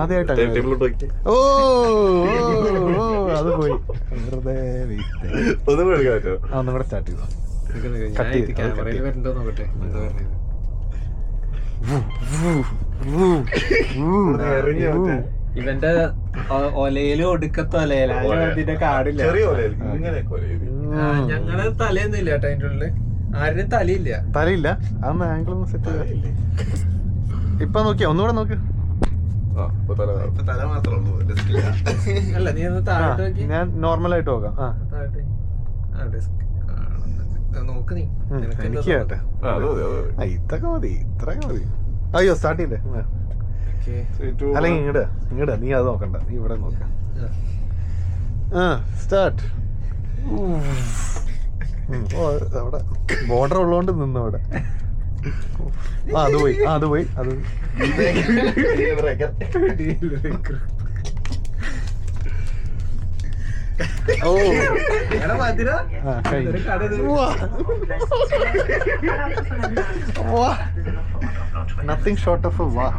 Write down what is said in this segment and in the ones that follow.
ആദ്യമായിട്ട് അത് പോയി വെറുതെ ഒന്നും കൂടെ സ്റ്റാർട്ട് ചെയ്തു. ഇവന്റെ ഒലയിലും ഒടുക്കത്ത ഒലയില അതിന്റെ കാടില്ല. ഞങ്ങള് തലയൊന്നും ഇല്ല കേട്ടോ അതിന്റെ ഉള്ളില്. ആരും തലയില്ല. അതൊന്ന് ആംഗിൾ ഒന്ന് സെറ്റ് ചെയ്ത. ഇപ്പൊ നോക്കിയാ ഒന്നുകൂടെ നോക്ക്. അല്ല നീ ഒന്ന് താഴോട്ട് നോക്കി. ഞാൻ നോർമൽ ആയിട്ട് നോക്കാം. നോക്ക് നീ. എനിക്ക് കേട്ടെ ഇതൊക്കെ മതി, ഇത്രയൊക്കെ മതി. അയ്യോ സ്റ്റാർട്ട് ചെയ്തേ. അല്ലെങ്കിൽ ഇങ്ങടാ നീ അത് നോക്കണ്ട, നീ ഇവിടെ നോക്ക. സ്റ്റാർട്ട്. അവിടെ ബോർഡർ ഉള്ളതുകൊണ്ട് നിന്നവിടെ. അത് പോയി. Nothing short of a wow.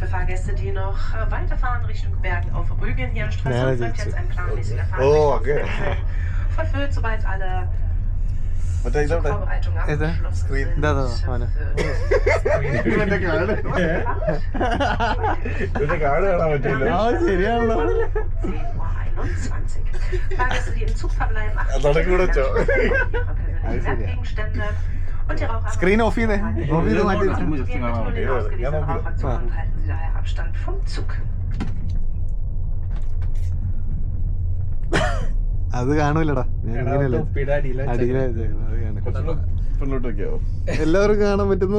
Für Fahrgäste, die noch weiterfahren Richtung Bergen auf Rügen hier in Stralsund, wird jetzt ein planmäßiger Fahrtrichtung verfüllt, sobald alle Vorbereitung abgeschlossen sind. ശരിയാണല്ലോ. Fahrgäste, die im Zug verbleiben, achten ihre persönlichen Wertgegenstände und die Raucher. Screen off ചെയ്തേ. Halten Sie daher Abstand vom Zug. അത് കാണൂലടാ, എല്ലാവർക്കും കാണാൻ പറ്റുന്നു.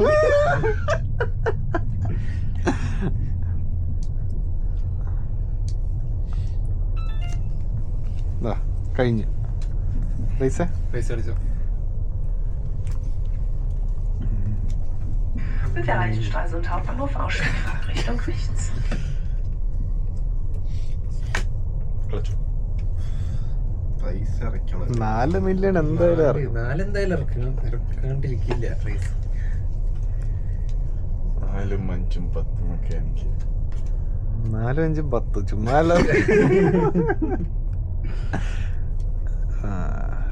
കഴിഞ്ഞു. പൈസ അടിച്ചോ. Wir erreichen Stralsund Hauptbahnhof, Ausstieg Richtung rechts. 4 million എന്തായാലും ഇറക്കാണ്ടിരിക്കില്ല റേസ്. 4, 5, 10 ചുമ്മാ.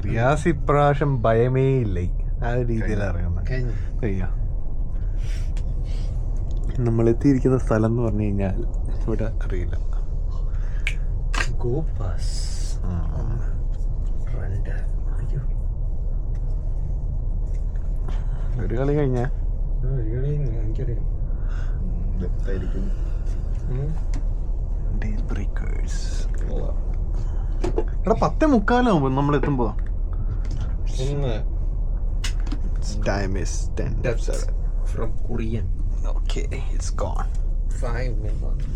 റിയാസ് ഇപ്രാവശ്യം ഭയമേ ഇല്ല, ആ രീതിയിൽ അറിയുന്നത്. നമ്മൾ എത്തിയിരിക്കുന്ന സ്ഥലം എന്ന് പറഞ്ഞു കഴിഞ്ഞാൽ ഇവിടെ അറിയില്ല. ഒരു കളി കഴിഞ്ഞ എനിക്കറിയാം. എടാ 10:45 നമ്മൾ എത്തുമ്പോ. Time is 10:07 from Korean. Okay, it's gone. 5 minutes.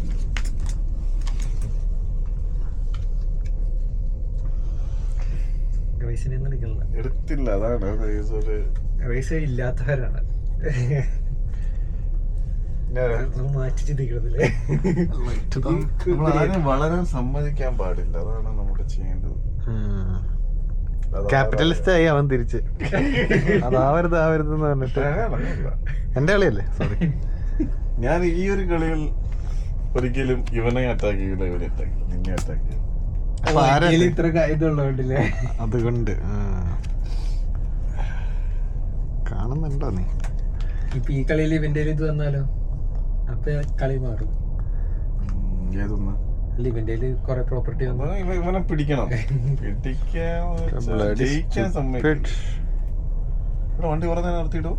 എടുത്തില്ല, അതാണ് റേസ് ഇല്ലാത്തവരാണ് മാറ്റി ചിന്തിക്കണത്തില്ലേ. വളരെ സമ്മതിക്കാൻ പാടില്ല, അതാണ് നമ്മുടെ ചെയ്യേണ്ടത്. ക്യാപിറ്റലിസ്റ്റ് ആയി അവൻ തിരിച്ച് അതാവരുത് എന്ന് പറഞ്ഞിട്ട്. എന്റെ കളിയല്ലേ, സോറി. ഞാൻ ഈ ഒരു കളിയിൽ ഒരിക്കലും ഇവനെ അറ്റാക്ക് ചെയ്യില്ല, ഇവനെ അറ്റാക്ക് ചെയ്യില്ല, നിന്നെ അറ്റാക്ക് ചെയ്യും. ഇത്ര ഇതുള്ളതുകൊണ്ടില്ലേ, അതുകൊണ്ട് കാണുന്നുണ്ടോ നീ? ഇപ്പൊ ഈ കളിയിൽ ഇവന്റെ ഇത് വന്നാലോ, അപ്പൊ കളി മാറും. ഏതൊന്ന് ഇവന്റെ കൊറേ പ്രോപ്പർട്ടി ഇവനെ പിടിക്കണം, ജയിക്കാൻ സമ്മതിക്കും. വണ്ടി കുറേ നിർത്തിയിടോ.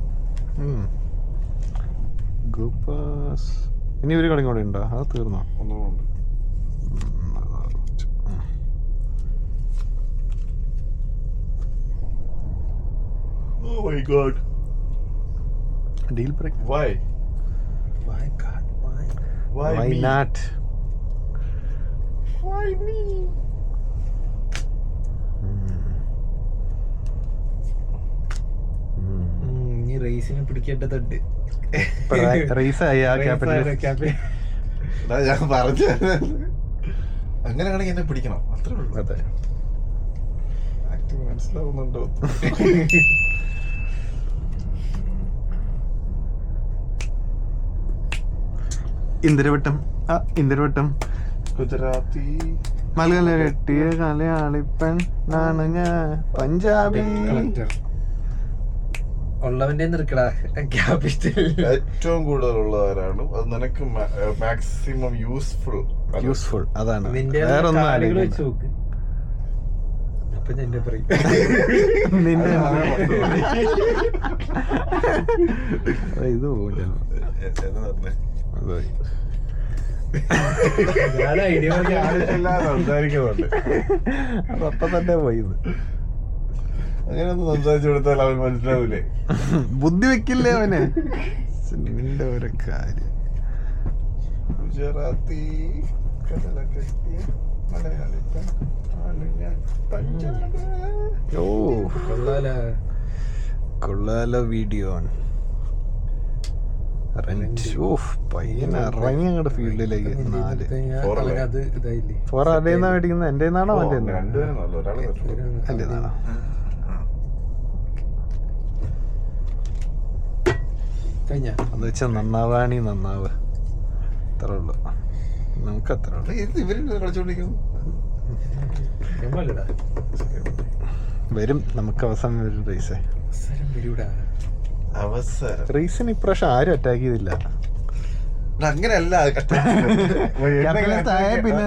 ഇനി ഒരു കളി കൂടെ ഉണ്ടോ? അത് തീർന്നോ? ഒന്നുകൊണ്ട് Oh my God! Deal break. Why? Why God? Why? Why me? Not? Why me? ഈ റേസിനെ പിടിക്കേണ്ടതുണ്ട്. റേസായി ആ ക്യാപിറ്റൽ. ഞാൻ പറഞ്ഞു, അങ്ങനെയാണെങ്കിൽ എന്നെ പിടിക്കണം, അത്രേ ഉള്ളൂ. അതെ, മനസ്സിലാവുന്നുണ്ടോ? ഇന്ദിരവട്ടം ഇന്ദിരവട്ടം ഗുജറാത്തി മലയാള കെട്ടിയ മലയാളിപ്പൻ നാണ് ഞാൻ പഞ്ചാബി. കളക്ടർ ഉള്ളവന്റെ നിർക്കടാ ക്യാപിറ്റൽ. ഏറ്റവും കൂടുതലുള്ളവരാണ് അത്. നിനക്ക് മാക്സിമം യൂസ്ഫുൾ അതാണ്. നിന്റെ വേറൊന്നും കാലുകൾ ആലോചിക്കണ്ട. വെച്ച് നോക്ക്. അപ്പൊ ഞാൻ എന്റെ പറയും നിന്റെ ഇത് പോകും ചിലപ്പോ. അത് പോയി. ഞാൻ ഐഡിയ സംസാരിക്കുന്നുണ്ട്. അതപ്പം തന്നെ പോയത്. അങ്ങനെ ഒന്ന് സംസാരിച്ചു കൊടുത്താൽ അവൻ മനസ്സിലാവൂലേ? ബുദ്ധി വെക്കില്ലേ അവന്. നിന്റെ ഒരു കാര്യം. ഗുജറാത്തി കടലക്കെട്ടിയ മലയാളിപ്പൻ ആണ് ഞാൻ പഞ്ചാബി. ഓ കൊള്ളാലോ വീഡിയോ. പയ്യനെ ഇറങ്ങി അങ്ങോട്ട് ഫീൽഡിലേക്ക്. 4 അത് ഇതായില്ലേ 4 ആരുടെ മേടിക്കുന്നത്? എന്റെ നിന്നാണോ അവന്റെ രണ്ടുപേരും നല്ല. ഒരാള് എന്റെ നിന്നാണോ? കഴിഞ്ഞ എന്ന് വെച്ചാൽ നന്നാവാണി നന്നാവ്. അത്ര ഉള്ളു. നമുക്ക് അത്ര ഉള്ളു. ഇവര് കളിച്ചോണ്ടിരിക്കുന്നു. വരും നമുക്ക് അവസാനം വരും റേസേ. അവസരം റേസിന് ഇപ്രാവശ്യം ആരും അറ്റാക്ക് ചെയ്തില്ല. അങ്ങനെയല്ല. പിന്നെ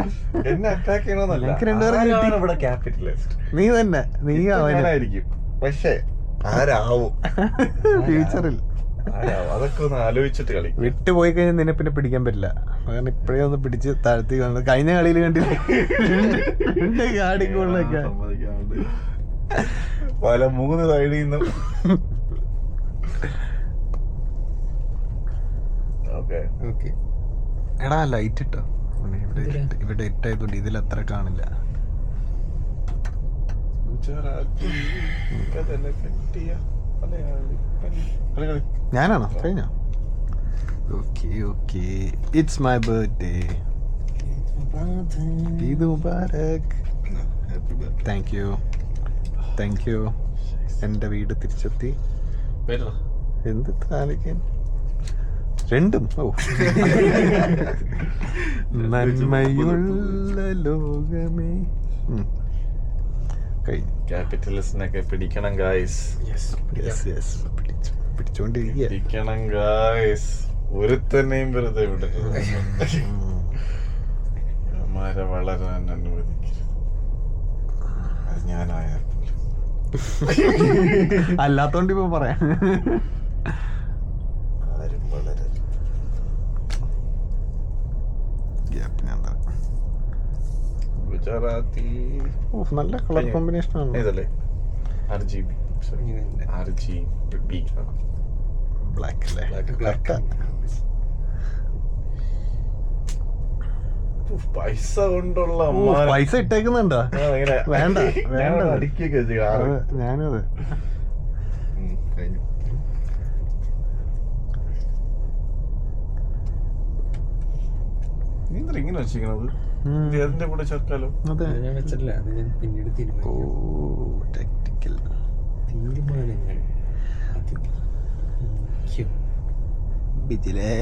എന്നെ അറ്റാക്ക് ചെയ്യണമെന്നല്ല. ഞങ്ങൾക്ക് രണ്ടുപേരും കിട്ടി. ഇവിടെ ക്യാപിറ്റലിസ്റ്റ് നീ തന്നെ. നീ അവനായിരിക്കും. പക്ഷെ ആരാവും ഫ്യൂച്ചറിൽ അതൊക്കെ ഒന്ന് ആലോചിച്ചിട്ട് കളി. വിട്ടുപോയി കഴിഞ്ഞാൽ നിന്നെ പിന്നെ പിടിക്കാൻ പറ്റില്ല. കാരണം ഇപ്പഴേ ഒന്ന് പിടിച്ച് താഴ്ത്തി കാണുന്നത്. കഴിഞ്ഞ കളിയിൽ കണ്ടില്ല കാടിക്കൊള്ളൊക്കെ പല 3 സൈഡിൽ നിന്നും. ഓക്കെ എടാ ലൈറ്റ് ഇട്ടോ. ഇവിടെ ഇട്ടായതുകൊണ്ട് ഇതിൽ അത്ര കാണില്ല. ഗുജറാത്തി കടലക്കെട്ടിയ മലയാളിപ്പൻ. ഞാനാണോ? കഴിഞ്ഞോ? Okay okay. It's my birthday. Eid Mubarak. Thank you. എൻ്റെ വീട് തിരിച്ചെത്തി. എന്ത് താലിക്കാൻ രണ്ടും. ഓ നന്മയുള്ള ലോകമേ. കഴിഞ്ഞു. ക്യാപിറ്റലിസ്റ്റിനൊക്കെ പിടിക്കണം ഗായ്സ്. പിടിച്ചോണ്ടിരിക്കുക. പിടിക്കണം ഗായ്സ്. ഒരുത്തന്നെയും വെറുതെ വിടരുത്. അമാരെ വളരാൻ അനുവദിക്കരുത്. അത് ഞാനായാൽ അല്ലാത്തോണ്ട് ഇപ്പൊ പറയാം. ആരും വളരരുത്. ഗുജറാത്തി നല്ല കളർ കോമ്പിനേഷൻ ആണ്. ഇതല്ലേ RGB. ബ്ലാക്ക് അല്ലേ? പൈസ കൊണ്ടുള്ള പൈസ ഇട്ടേക്കുന്നുണ്ടോ? വേണ്ട വേണ്ട. അടുക്കിയൊക്കെ ഞാനത് കഴിഞ്ഞു. നീ എന്താ ഇങ്ങനെ വെച്ചിരിക്കണത്? അതിന്റെ കൂടെ ചേർക്കാലോ. അതെ. ഞാൻ വെച്ചിട്ടില്ല. അത് ഞാൻ പിന്നീട് ടാക്ടിക്കൽ തീരുമാനങ്ങൾ. അത് മുഖ്യം. ബിജിലേ.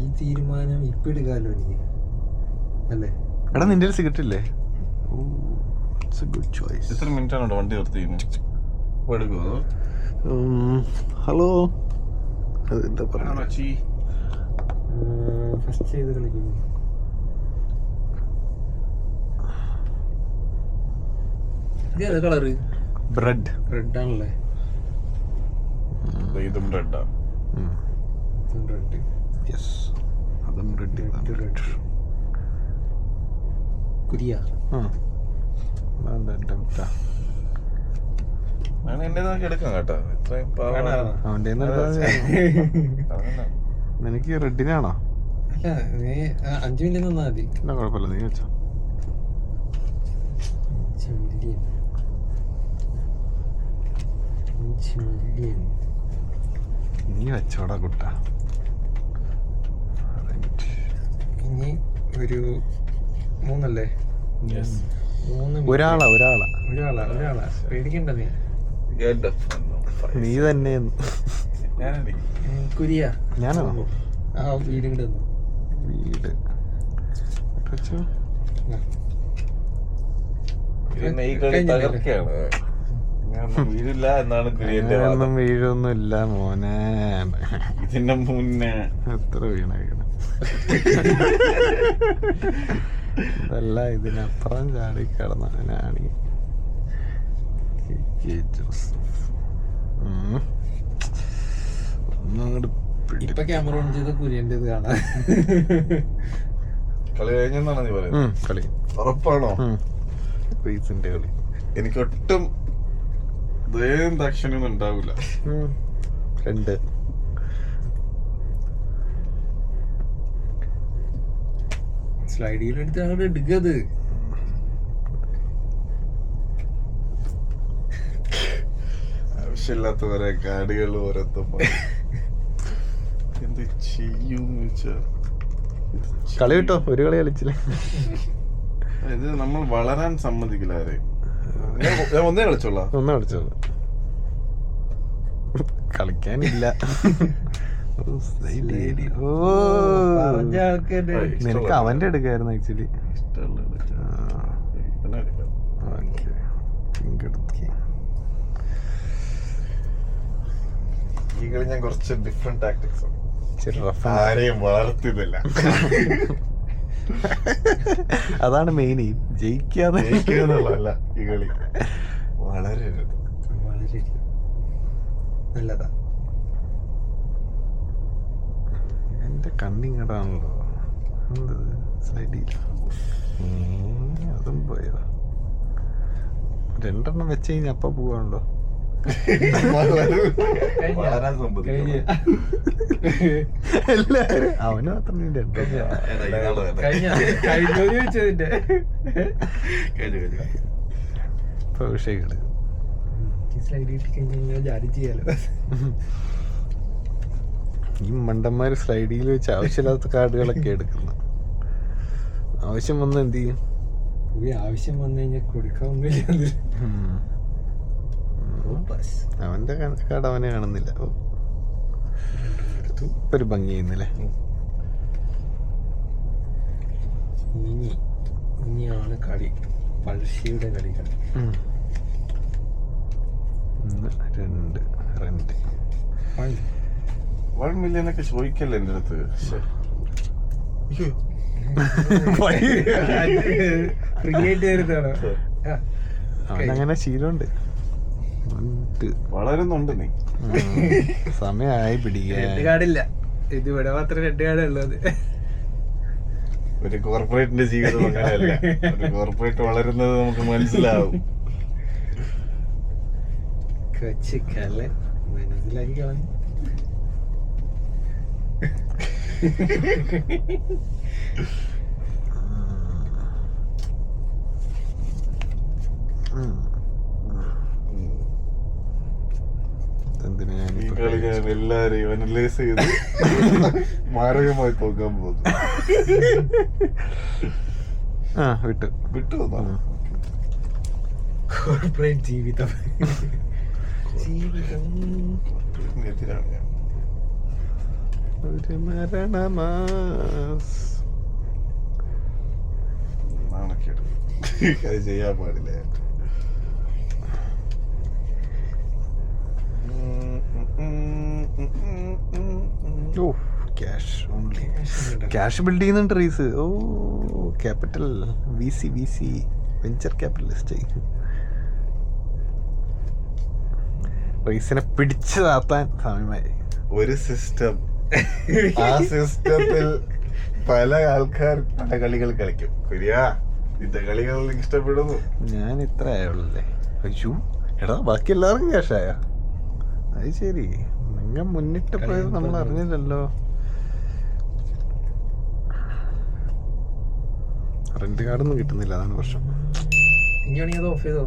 ഈ തീരുമാനം ഇപ്പൊ എടുക്കാലോ എനിക്ക്. അല്ലേ? എടാ നിന്റെ സിഗരറ്റ് ഇല്ലേ? Good choice. എത്ര മിനിറ്റ് ആണോ വണ്ടി നിർത്തിയിരുന്നത്? ഹലോ. എന്താ പറയാ? ഫസ്റ്റ് ചെയ്ത് കളിക്കുന്നു. ഇതേതാ കളറ്? ബ്രെഡ്. റെഡ് ആണല്ലേ? ഇതും റെഡാണ്. റെഡ്. യെസ്. അതും റെഡ്. കുരിയ. ഞാൻ എന്റെ എടുക്കാം കേട്ടോ. ഇത്രയും അവന്റെ നിനക്ക് റെഡിനാണോ? അല്ല നീ 5 മിനിറ്റ് നിന്നാ മതി. ഇല്ല കുഴപ്പമില്ല. നീ വെച്ചോ. നീ വെച്ചോടാ കുട്ട. ഇനി ഒരു 3 അല്ലേ? ഒരാളാ പേടിക്കണ്ട നീ. നീ തന്നെ ഞാനടി കുരിയ ഞാനോ ആ വീട് ഇങ്ങോട്ട് വന്നു. വീട് വെച്ചോ. പിന്നെ ഈ കളി തകർക്കാണ്. ഞാനൊന്നും വീഴില്ല എന്നാണ് കുര്യന്റെ വാദം. ഒന്നും വീഴൊന്നും ഇല്ല മോനെ. ഇതിന്റെ മുന്നേ എത്ര വീണേക്കണം. ഇതല്ല ഇതിനപ്പുറം ചാടി കിടന്നവനാണ് ഒന്നങ്ങോട്ട് ഇപ്പൊ ക്യാമറ ഓൺ ചെയ്ത കുര്യന്റെ കാണാൻ. കളി കഴിഞ്ഞെന്നാണ് നീ പറയുന്നത്? കളി ഉറപ്പാണോ? റീസിന്റെ കളി എനിക്കൊട്ടും ദയം ദാക്ഷിണ്യൊന്നും ഉണ്ടാവില്ല. 2 സ്ലൈഡിലെടുത്ത് അങ്ങോട്ട് എടുക്കത്. ആവശ്യമില്ലാത്തവരെ കാടുകൾ ഓരോരുത്തപ്പോ എന്ത് ചെയ്യൂന്ന് വെച്ചാ കളി കിട്ടോ. ഒരു കളി കളിച്ചില്ലേ. ഇത് നമ്മൾ വളരാൻ സമ്മതിക്കില്ല ആരെയും. ഞാൻ ഒന്നേ കളിച്ചോളാം. ഒന്നും കളിച്ചോളൂ. കളിക്കാനില്ല. നിനക്ക് അവന്റെ എടുക്കായിരുന്നു ആക്ച്വലി. ഈ കളി ഞാൻ കുറച്ച് ഡിഫറെന്റ് ടാക്ടിക്സ് ഇച്ചിരി റഫ്. ആരെയും വളർത്തിയതല്ല. അതാണ് മെയിൻ. ജയിക്കാതെ ജയിക്കുന്നുള്ളതല്ല ഈ കളി. വളരരുത്. വളരെ നല്ലതാ. എന്റെ കണ്ണിങ്ങടാണല്ലോ. എന്തത് സ്ലൈഡ് അതും പോയോ. 2 വെച്ച് കഴിഞ്ഞാൽ അപ്പ പോവാണല്ലോ. വളരാൻ സമ്മതിക്കില്ല. എല്ലാരും അവന് മാത്രം ചോദിച്ചതിന്റെ ഭവിഷ്യകള്. സ്ലൈഡ് കിട്ടി കഴിഞ്ഞാൽ ജാരി ചെയ്യാലോ. ഈ മണ്ടന്മാര് സ്ലൈഡിൽ വെച്ച് ആവശ്യമില്ലാത്ത കാർഡുകളൊക്കെ എടുക്കുന്നു. ആവശ്യം വന്ന എന്ത് ചെയ്യും? ആവശ്യം വന്നു കഴിഞ്ഞാൽ കൊടുക്കാവുന്നില്ല. അവന്റെ കാർഡ് അവനെ കാണുന്നില്ല. ഒരു ഭംഗി ചെയ്യുന്നില്ലേ. ഇനിയാണ് കളി. പഴശ്ശിയുടെ കളികൾ. 2 റെന്റ് 1 million ഒക്കെ ചോദിക്കല്ലേ എന്റെ അടുത്ത്. ക്രിയേറ്റ് ചെയ്തതാണ്. അവനങ്ങനെ ശീലമുണ്ട്. വളരുന്നുണ്ട് നീ. സമയമായി പിടിക്കാൻ. റെഡ് കാർഡില്ല. ഇത് ഇവിടെ മാത്രം റെഡ് കാർഡ് ഉള്ളത്. ഒരു കോർപ്പറേറ്റിന്റെ ജീവിതം അങ്ങനെയല്ല. ഒരു കോർപ്പറേറ്റ് വളരുന്നത് നമുക്ക് മനസ്സിലാവും. കൊച്ചിക്കല്ലേ മനസ്സിലാക്കി കളഞ്ഞു. ഈ കളി ഞാൻ എല്ലാരെയും അനലൈസ് ചെയ്ത് മാരകമായി തോക്കാൻ പോകുന്നു. വിട്ടു കോർപ്പറേറ്റ് ജീവിതം. എതിരാണ് ഞാൻ. നാണക്കേട്. അത് ചെയ്യാൻ പാടില്ല. ക്യാഷ് ബിൽഡ് ചെയ്യുന്നുണ്ട് റീസ്. ഓ ക്യാപിറ്റൽ VC വെഞ്ചർ ക്യാപിറ്റലിസ്റ്റ്. റീസിനെ പിടിച്ചു താത്താൻ സമയമായി. ഒരു സിസ്റ്റം, ആ സിസ്റ്റത്തിൽ പല ആൾക്കാർ പല കളികൾ കളിക്കും. നിന്റെ കളികൾ ഇഷ്ടപ്പെടുന്നു. ഞാൻ ഇത്ര ആയുള്ളല്ലേ. അയ്യോ എടാ ബാക്കി എല്ലാവർക്കും ക്യാഷായ. അത് ശരി. നിങ്ങൾ മുന്നിട്ട് പോയത് നമ്മൾ അറിഞ്ഞില്ലല്ലോ. റെന്റ് കാർഡൊന്നും കിട്ടുന്നില്ല. അതാണ് പ്രശ്നം. ഇനി വേണമെങ്കിൽ അത് ഓഫ് ചെയ്തോ.